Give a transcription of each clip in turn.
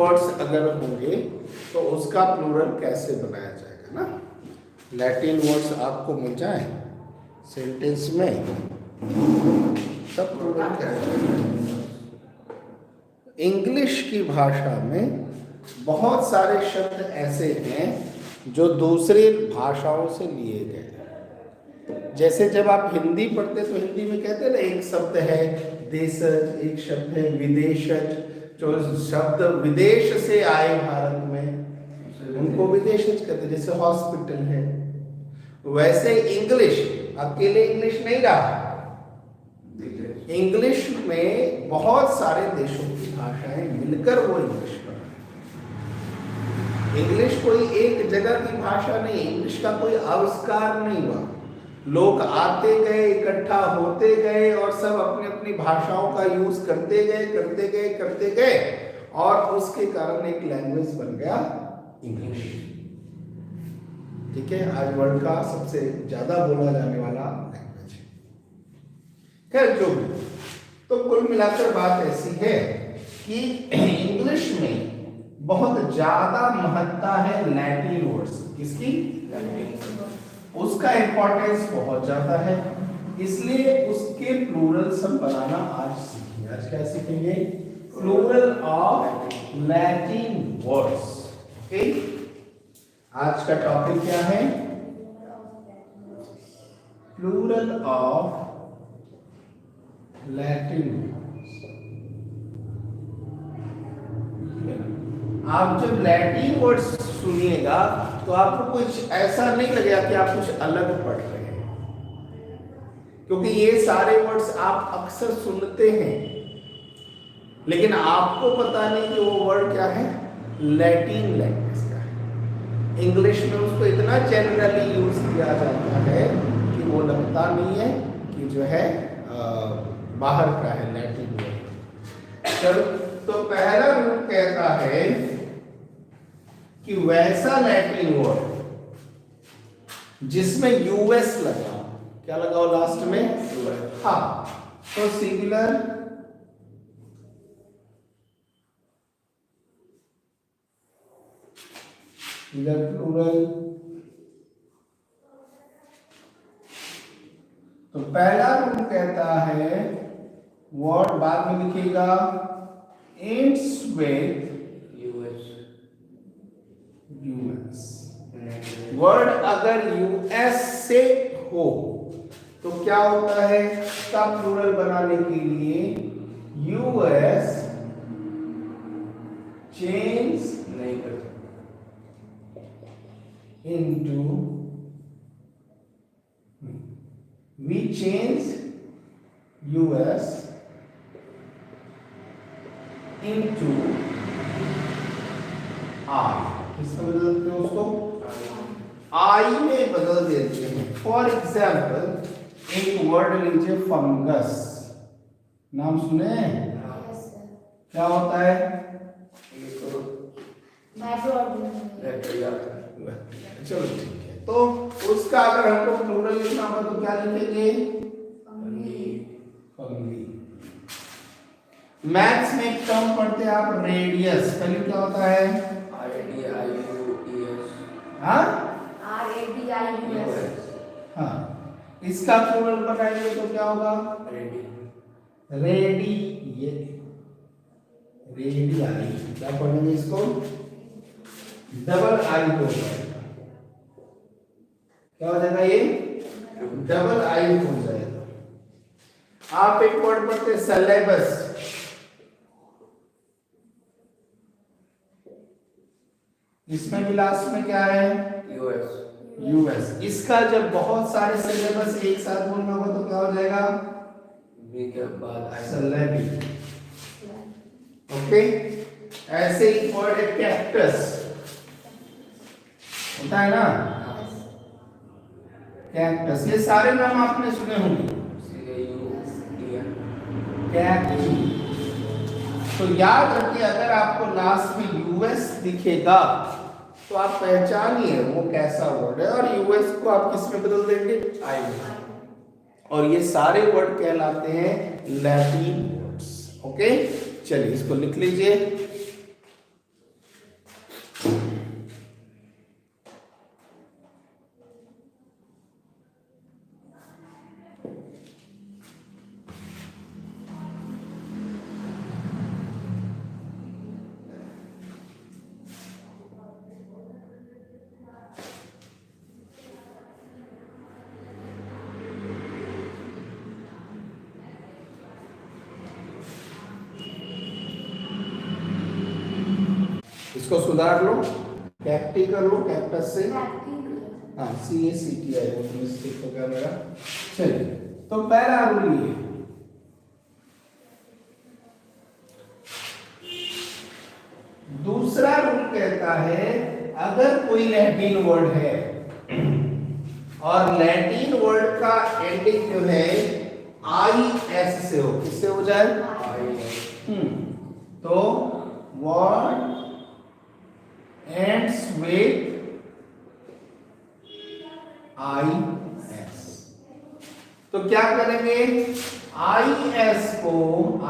Words अगर होंगे तो उसका प्लूरल कैसे बनाया जाएगा ना। लैटिन वर्ड्स आपको मिल जाए सेंटेंस में तब प्लूरल कैसे बनाएगा। इंग्लिश की भाषा में बहुत सारे शब्द ऐसे हैं जो दूसरे भाषाओं से लिए गए हैं। जैसे जब आप हिंदी पढ़ते तो हिंदी में कहते हैं ना, एक शब्द है देशज, एक शब्द है विदेशज। जो शब्द विदेश से आए भारत में उनको विदेशज कहते हैं। जैसे हॉस्पिटल है, वैसे इंग्लिश अकेले इंग्लिश नहीं रहा। इंग्लिश में बहुत सारे देशों की भाषाएं मिलकर वो इंग्लिश बना। इंग्लिश कोई एक जगह की भाषा नहीं, इंग्लिश का कोई आविष्कार नहीं हुआ। लोग आते गए, इकट्ठा होते गए और सब अपनी अपनी भाषाओं का यूज करते गए और उसके कारण एक लैंग्वेज बन गया इंग्लिश। ठीक है, आज वर्ल्ड का सबसे ज्यादा बोला जाने वाला लैंग्वेज है। खैर जो भी, तो कुल मिलाकर बात ऐसी है कि इंग्लिश में बहुत ज्यादा महत्ता है लैटिन वर्ड्स। किसकी? उसका इंपॉर्टेंस बहुत ज्यादा है, इसलिए उसके प्लूरल्स हम बनाना आज सीखेंगे। आज क्या सीखेंगे? Plural of Latin words. Okay, आज का टॉपिक क्या है? Plural of Latin. आप जब लैटिन वर्ड्स सुनिएगा तो आपको कुछ ऐसा नहीं लगेगा कि आप कुछ अलग पढ़ रहे हैं, क्योंकि ये सारे वर्ड्स आप अक्सर सुनते हैं, लेकिन आपको पता नहीं कि वो वर्ड क्या है, लैटिन लैंग्वेज का है। इंग्लिश में उसको इतना जनरली यूज किया जाता है कि वो लगता नहीं है कि जो है बाहर का है लैटिन वर्ड। चलो, तो पहला रूल कहता है कि वैसा लैटिन वर्ड जिसमें यूएस लगा, क्या लगा लास्ट में? हाँ, तो सिंगुलर प्लूरल। तो पहला रूल कहता है वर्ड बाद में लिखिएगा एंड्स विद यूएस। वर्ड अगर यूएस से हो तो क्या होता है? इसका प्लूरल बनाने के लिए यूएस चेंज नहीं करते into, we change US into I. किसमें बदलते हैं उसको? आई में बदल देते हैं। फॉर एग्जाम्पल एक वर्ड लीजिए फंगस। नाम सुने? क्या होता है? चलो ठीक है, तो उसका अगर हमको प्लूरल लिखना होगा तो क्या लिखेंगे? फंगी। मैथ्स में एक टर्म पढ़ते हैं आप, रेडियस। पहले क्या होता है? हाँ, इसका प्लूरल बनाएंगे तो क्या होगा? रेडी। ये रेडी आई, क्या पढ़ेंगे इसको? डबल आई हो जाएगा। क्या हो जाएगा? ये डबल आई हो जाएगा। आप एक वर्ड पढ़ते सिलेबस। इसमें भी लास्ट में क्या है? यूएस। इसका जब बहुत सारे सिलेबस एक साथ बोलना होगा तो क्या हो जाएगा? के बाद सिलेबी। ओके, ऐसे ही वर्ड है कैक्टस, होता है ना कैक्टस। ये सारे नाम आपने सुने होंगे। कैक्टी। तो याद रखिए, अगर आपको लास्ट में यूएस दिखेगा तो आप पहचानिए वो कैसा वर्ड है, और यूएस को आप किस में बदल देंगे? आई में। और ये सारे वर्ड कहलाते हैं लैटिन वर्ड्स। ओके, चलिए इसको लिख लीजिए। इसको सुधार लो, कैप्टी कर लो, कैक्टस से। हाँ CACT है, वो मिस्टेक हो गया मेरा। चलिए, तो पहला रूल ये, दूसरा रूल कहता है अगर कोई लैटिन वर्ड है और लैटिन वर्ड का एंडिंग जो है IS से हो, किससे हो जाए? तो वर्ड एंड्स विथ IS, तो क्या करेंगे? IS को,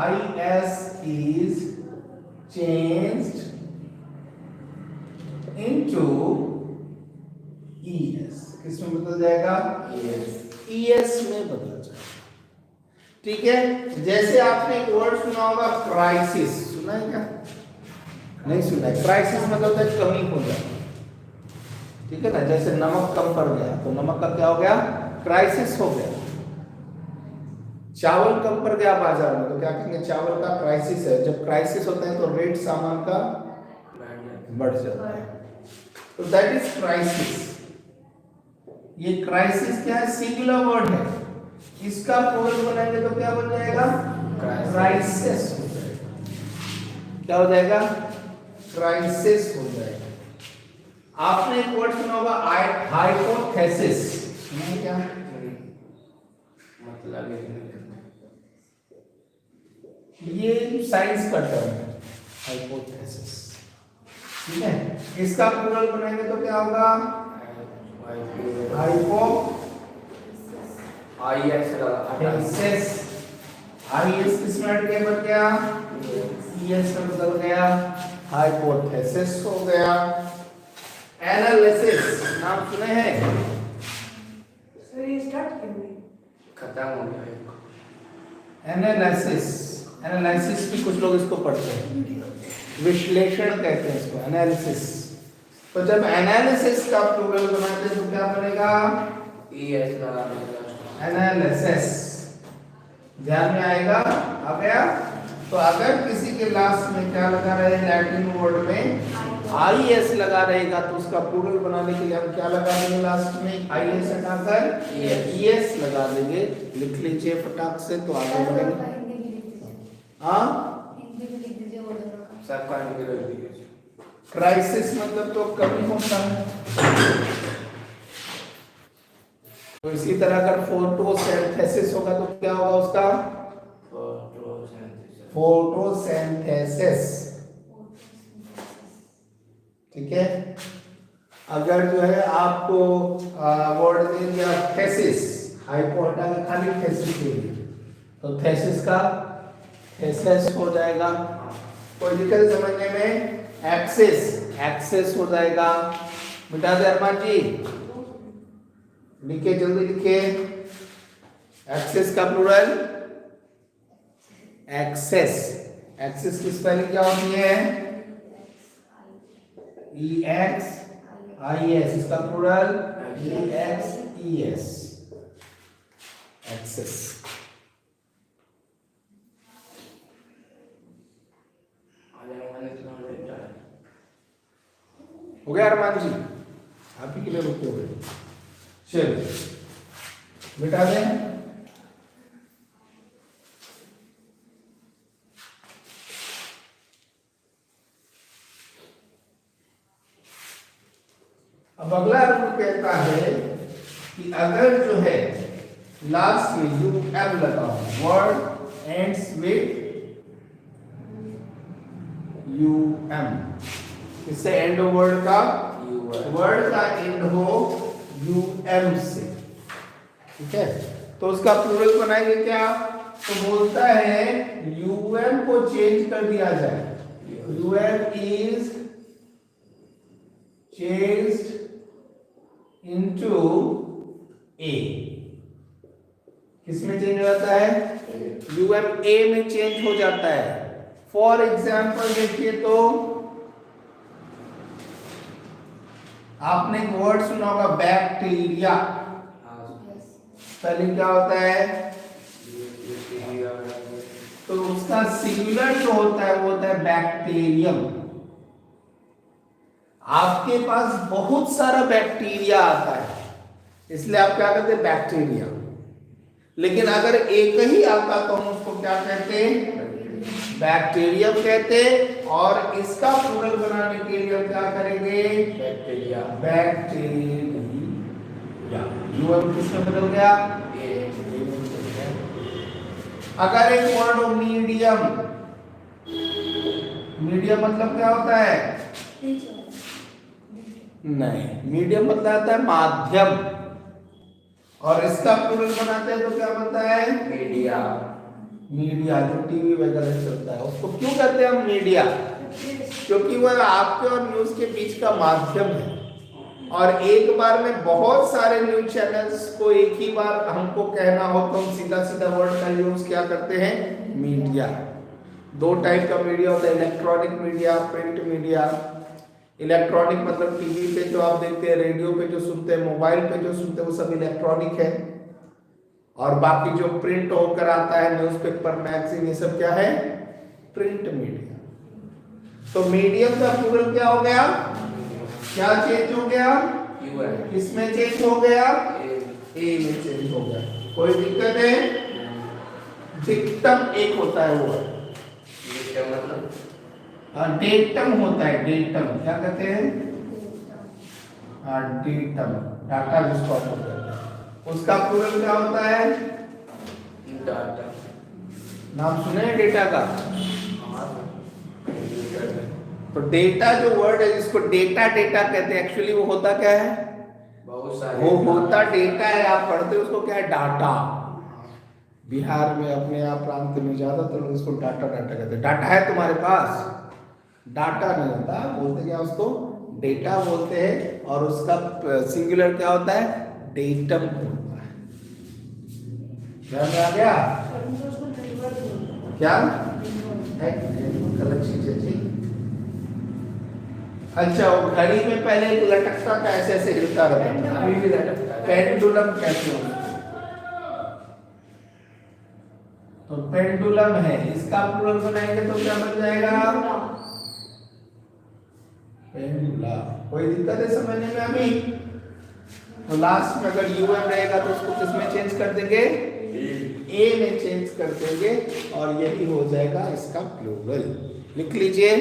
IS is changed into ES, किसमें बदल जाएगा? ES में बदल जाएगा। ठीक है, जैसे आपने एक वर्ड सुना होगा क्राइसिस, सुना है क्या? नहीं सुना है। क्राइसिस मतलब होता है कमी हो जाए, ठीक है ना, जैसे नमक कम पड़ गया तो नमक का क्या हो गया? क्राइसिस हो गया। चावल कम पड़ गया बाजार में तो क्या कहेंगे? चावल का क्राइसिस है। जब क्राइसिस होता है तो रेट सामान का बढ़ जाता है, तो दैट इज क्राइसिस। ये क्राइसिस क्या है? सिंगुलर वर्ड है, इसका प्लूरल बनाएंगे तो क्या बन जाएगा? क्राइसिस हो जाएगा। क्या हो जाएगा? क्राइसिस हो जाएगा। आपने एक वर्ड सुना होगा हाइपोथेसिस, सुना है क्या? मतलब ये साइंस का टर्म है, हाइपोथेसिस। ठीक है, इसका प्लूरल बनाएंगे तो क्या होगा? हाइपो IS किस में अटके बन गया? ES में बदल गया, हाइपोथेसिस हो गया। एनालिसिस नाम सुने हैं? सर ये स्टार्ट क्यों खत्म हो गया। एनालिसिस भी कुछ लोग इसको पढ़ते हैं, विश्लेषण कहते हैं इसको, एनालिसिस। तो जब एनालिसिस का प्लूरल बनाते हैं तो क्या बनेगा? ES लगाना। एनालिसिस, ध्यान में आएगा? आ गया? तो अगर किसी के लास्ट में क्या लगा रहे लैटिन वर्ड में IS लगा रहेगा तो उसका प्लूरल बनाने के लिए हम क्या लगा देंगे? लास्ट में IS हटाकर ES लगा देंगे। लिख लीजिए फटाक से तो आगे बढ़ेंगे। हाँ, क्राइसिस मतलब तो कमी होता है। तो इसी तरह अगर फोटोसिंथेसिस होगा तो क्या होगा उसका? फोटोसिंथेसिस। ठीक है, अगर जो है आपको वर्ड दे दिया थेसिस, हाइपो हटा के खाली थेसिस दे दिया तो थेसिस का थेसिस हो जाएगा। कोई दिक्कत समझने में? एक्सेस हो जाएगा। मिटा दे अरमान जी, लिखे जल्दी लिखे। एक्सेस का प्लूरल एक्सेस की स्पेलिंग क्या होती है? EXIS, इसका प्लूरल EXES, एक्सेस। हो गया अरमान जी? आप ही के लिए रुके हुए। चलिए मिटा दें। अब अगला रूल कहता है कि अगर जो है लास्ट में UM लगाओ, वर्ड एंड्स विथ UM, इससे एंड वर्ड का वर्ड का एंड हो UM से। ठीक है, तो उसका प्लूरल बनाएंगे क्या? तो बोलता है UM को चेंज कर दिया जाए, UM is changed into A। किसमें चेंज हो जाता है? UM A में चेंज हो जाता है। फॉर एग्जाम्पल देखिए तो आपने एक वर्ड सुना होगा बैक्टीरिया, स्पेलिंग क्या होता है? तो उसका सिंगुलर जो होता है वो होता है बैक्टीरियम। आपके पास बहुत सारा बैक्टीरिया आता है, इसलिए आप क्या कहते हैं, बैक्टीरिया। लेकिन अगर एक ही आता तो हम उसको क्या कहते हैं, बैक्टीरियम कहते हैं। और इसका प्लूरल बनाने के लिए हम क्या करेंगे, बैक्टीरिया। बैक्टीरिया। यूएम किसमें बदल गया, अगर एक वर्ड हो मीडियम, मीडियम मतलब क्या होता है, नहीं, मीडियम मतलब आता है माध्यम, और इसका प्लूरल बनाते हैं तो क्या बनता है, मीडिया। मीडिया जो टीवी वगैरह चलता है उसको क्यों कहते हैं हम मीडिया, क्योंकि वह आपके और न्यूज के बीच का माध्यम है। और एक बार में बहुत सारे न्यूज चैनल्स को एक ही बार हमको कहना हो तो हम सीधा सीधा वर्ड का यूज क्या करते हैं, मीडिया। दो टाइप का मीडिया होता है, electronic media, print media. Electronic मतलब टीवी पे जो आप देखते हैं, रेडियो पे जो सुनते हैं, मोबाइल पे जो सुनते हैं, वो सब इलेक्ट्रॉनिक है। और बाकी जो प्रिंट होकर आता है, न्यूज़पेपर, मैगजीन, ये सब क्या है, प्रिंट मीडिया। तो मीडियम का प्लूरल क्या हो गया, क्या चेंज हो गया, किसमें चेंज हो गया, ए में चेंज हो गया। कोई दिक्कत है, डिक्टम एक होता है वो, मतलब डेटम होता है, डेटम क्या कहते हैं, डेटम, डाटा जिसको आप कहते हैं, उसका प्लूरल क्या होता है, डाटा। नाम सुने हैं डेटा का, तो डेटा जो वर्ड है जिसको डेटा डेटा कहते हैं, एक्चुअली वो होता क्या है, बहुत सारे, वो होता डेटा है, आप पढ़ते हो उसको क्या है, डाटा। बिहार में अपने यहाँ प्रांत में ज्यादातर लोग इसको डाटा डाटा कहते हैं। डाटा है तुम्हारे पास, डाटा नहीं होता, बोलते क्या उसको, डेटा बोलते हैं। और उसका सिंगुलर क्या होता है, डेटम होता है। ध्यान में आ गया क्या, गलत चीज है, ठीक। अच्छा, वो घड़ी में पहले एक लटकता था, ऐसे ऐसे हिलता रहता था, अभी भी लटकता है। पेंडुलम कहते हैं। तो पेंडुलम है, इसका प्लूरल बनाएंगे तो क्या बन जाएगा, पेंडुला। कोई दिक्कत है समझने में अभी, तो लास्ट में अगर यूएम रहेगा तो उसको किस में चेंज कर देंगे, ए में चेंज कर देंगे, और यही हो जाएगा इसका प्लूरल। लिख लीजिए,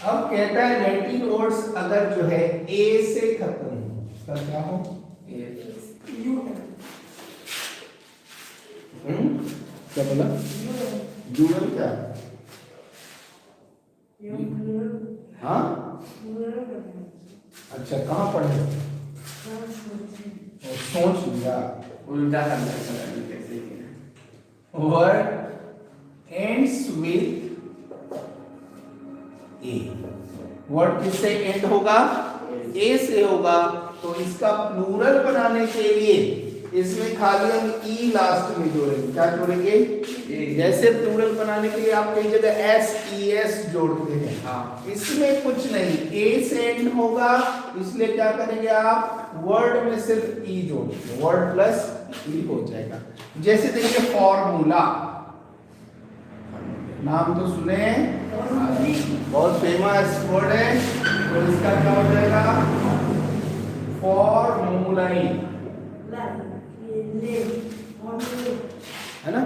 अब कहता है लैटिन वर्ड्स अगर जो है ए से खत्म हो, उसका क्या हो, क्या बोला, यूएम क्या, हाँ, अच्छा कहाँ पढ़े, सोच लिया, उल्टा करना है, कैसे word ends with A, word किससे एंड होगा, ए से होगा। तो इसका प्लूरल बनाने के लिए इसमें खाली हम ई लास्ट में जोड़ेंगे, क्या जोड़ेंगे, जैसे प्लूरल बनाने के लिए आप कई जगह एस ई एस जोड़ते हैं, हाँ। इसमें कुछ नहीं, ए से एंड होगा, इसलिए क्या करेंगे आप, वर्ड में सिर्फ ई जोड़ेंगे, वर्ड प्लस ई हो जाएगा। जैसे देखिए फॉर्मूला, नाम तो सुने, बहुत फेमस वर्ड है, तो इसका क्या हो जाएगा, फॉर्मूलाई, है ना,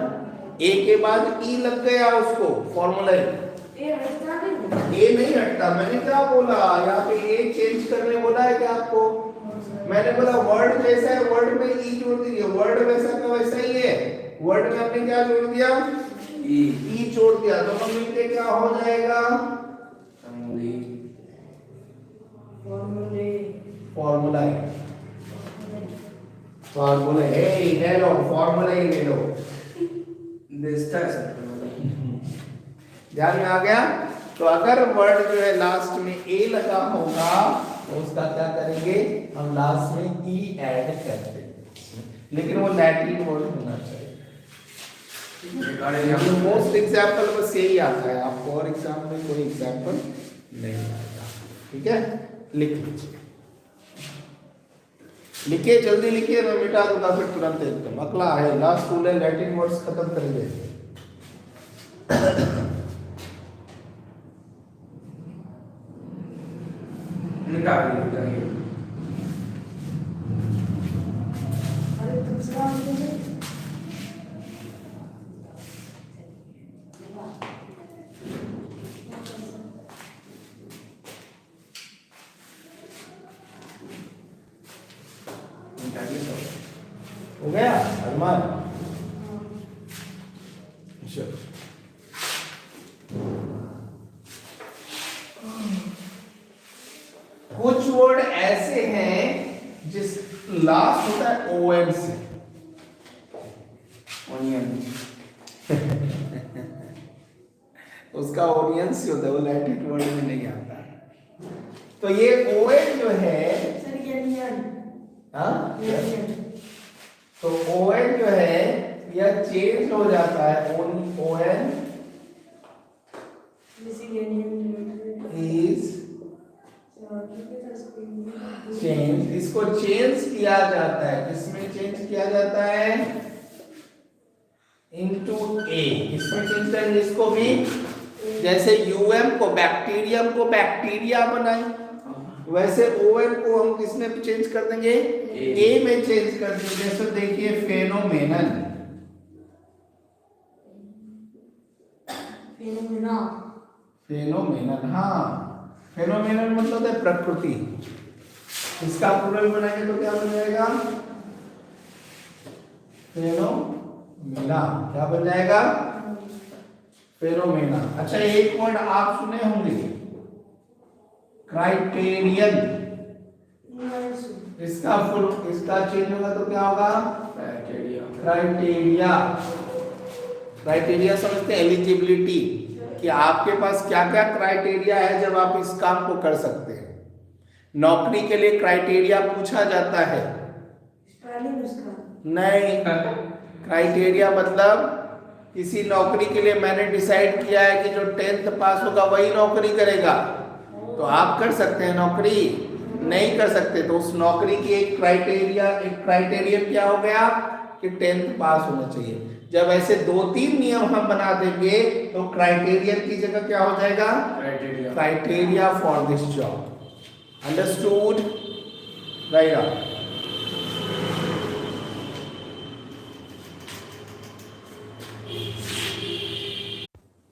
ए के बाद ई लग गया उसको, फॉर्मूलाई। ए नहीं हटता, मैंने क्या बोला, यहाँ पे ए चेंज करने बोला है क्या आपको, मैंने बोला वर्ड जैसा है वर्ड में ई जोड़ दीजिए, वर्ड वैसा का वैसा ही है, वर्ड में हमने क्या जोड़ दिया, ई जोड़ दिया, दोनों मिलके क्या हो जाएगा, फॉर्मूला, फॉर्मूला ले लो, फॉर्मूला ही ले लो, ध्यान में आ गया। तो अगर वर्ड जो है लास्ट में ए लगा होगा तो उसका क्या करेंगे, हम लास्ट में ई ऐड कर देंगे, लेकिन वो लैटिन वर्ड होना चाहिए। मोस्ट एग्जाम्पल बस यही आता है, आपको और एग्जाम में कोई एग्जाम्पल नहीं आएगा, ठीक है, लिख लीजिए। लिखिए, जल्दी लिखिए, मैं मिटा दूंगा फिर तुरंत एकदम। अगला है, लास्ट रूल है, लैटिन वर्ड्स खत्म करेंगे। निकाल दीजिए। अरे दूसरा मुझे निकालिए सब। हो गया अरमान? चलो, कुछ वर्ड ऐसे हैं जिस लास्ट होता है ओएन से। ऑनियन। उसका ओनियंस ही होता है, वो लैटिन वर्ड में नहीं आता। तो ये ओएन जो है, सर ये नियन हाँ, नियन तो ओएन जो है यह चेंज हो जाता है। ओएन जैसे ये नियन इज चेंज, इसको चेंज किया जाता है। किसमें चेंज किया जाता है? इनटू ए। इसमें चेंज करेंगे इसको भी, जैसे यूएम को बैक्टीरियम को बैक्टीरिया बनाए, वैसे ओएन को हम किसमें चेंज कर देंगे? ए में चेंज कर देंगे। जैसे देखिए फेनोमेनन, फेनोमेना फेनोमेनन, हाँ, फेनोमेनन मतलब है प्रकृति। इसका प्लूरल बनाएंगे तो क्या बन जाएगा? फेनोमेना। क्या बन जाएगा? फेनोमेना। अच्छा, एक वर्ड आप सुने होंगे, क्राइटेरियन। इसका चेंज होगा तो क्या होगा? क्राइटेरिया। क्राइटेरिया। क्राइटेरिया समझते हैं? एलिजिबिलिटी, कि आपके पास क्या क्या क्राइटेरिया है जब आप इस काम को कर सकते हैं। नौकरी के लिए क्राइटेरिया पूछा जाता है? स्पेलिंग उसका नहीं, क्राइटेरिया मतलब किसी नौकरी के लिए मैंने डिसाइड किया है कि जो 10th पास होगा वही नौकरी करेगा, तो आप कर सकते हैं नौकरी? नहीं कर सकते। तो उस नौकरी की एक क्राइटेरियन क्या हो गया कि 10th पास होना चाहिए। जब ऐसे 2-3 नियम हम बना देंगे तो क्राइटेरियन की जगह क्या हो जाएगा? Criteria. Criteria for this job. Understood? Right.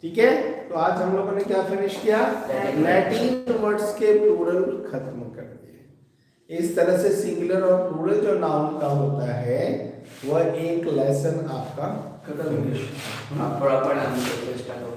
ठीक है, तो आज हम लोगों ने क्या फिनिश किया? लैटिन वर्ड्स के प्लूरल खत्म कर दिए। इस तरह से सिंगुलर और प्लूरल जो नाउन का होता है वह एक लेसन आपका खत्म हो गया। आप बड़ा पढ़ा स्टार्ट हो।